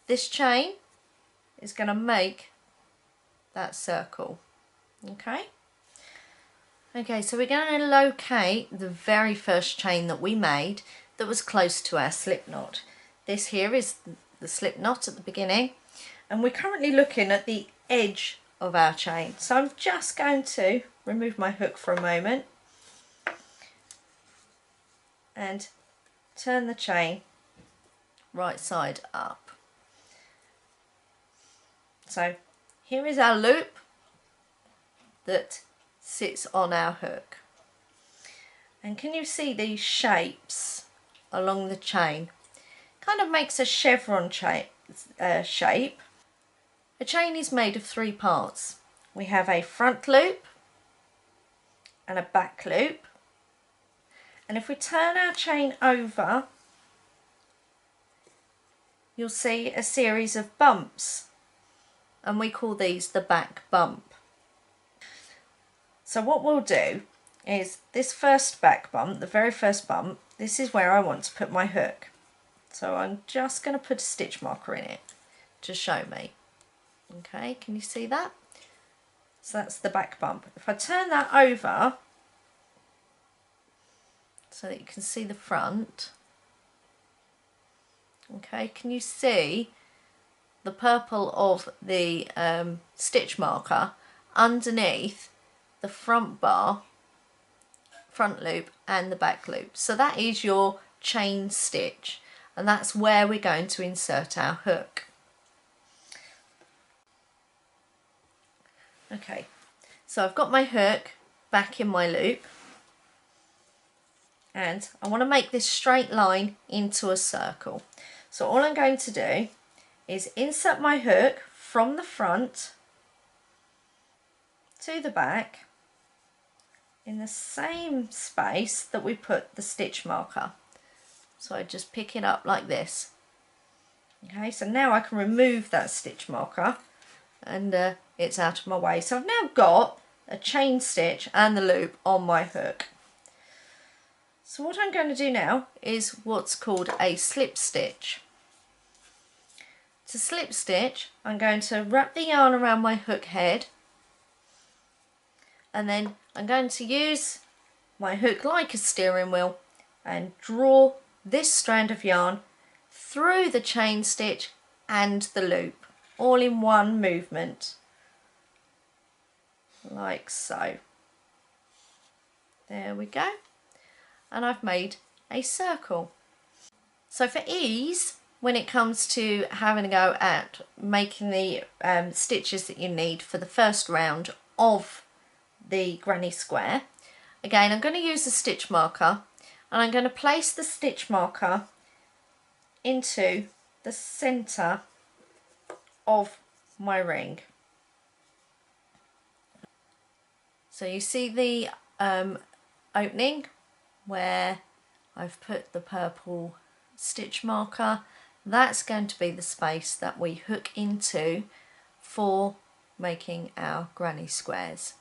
this chain is going to make that circle. Okay, so we're going to locate the very first chain that we made that was close to our slip knot. This here is the slip knot at the beginning, and we're currently looking at the edge of our chain. So I'm just going to remove my hook for a moment and turn the chain right side up. So here is our loop that sits on our hook, and can you see these shapes along the chain? Kind of makes a chevron shape. A chain is made of 3 parts. We have a front loop and a back loop, and if we turn our chain over, you'll see a series of bumps, and we call these the back bump. So what we'll do is this first back bump, the very first bump, this is where I want to put my hook. So I'm just going to put a stitch marker in it to show me. Okay, can you see that? So that's the back bump. If I turn that over so that you can see the front, okay, can you see the purple of the stitch marker underneath the front bar, front loop and the back loop? So that is your chain stitch, and that's where we're going to insert our hook. Okay, so I've got my hook back in my loop, and I want to make this straight line into a circle. So all I'm going to do is insert my hook from the front to the back in the same space that we put the stitch marker. So I just pick it up like this. Okay, so now I can remove that stitch marker and it's out of my way. So I've now got a chain stitch and the loop on my hook. So what I'm going to do now is what's called a slip stitch. To slip stitch, I'm going to wrap the yarn around my hook head, and then I'm going to use my hook like a steering wheel and draw this strand of yarn through the chain stitch and the loop, all in one movement, like so. There we go, and I've made a circle. So for ease, when it comes to having a go at making the stitches that you need for the first round of the granny square, again I'm going to use a stitch marker, and I'm going to place the stitch marker into the centre of my ring. So you see the opening where I've put the purple stitch marker. That's going to be the space that we hook into for making our granny squares.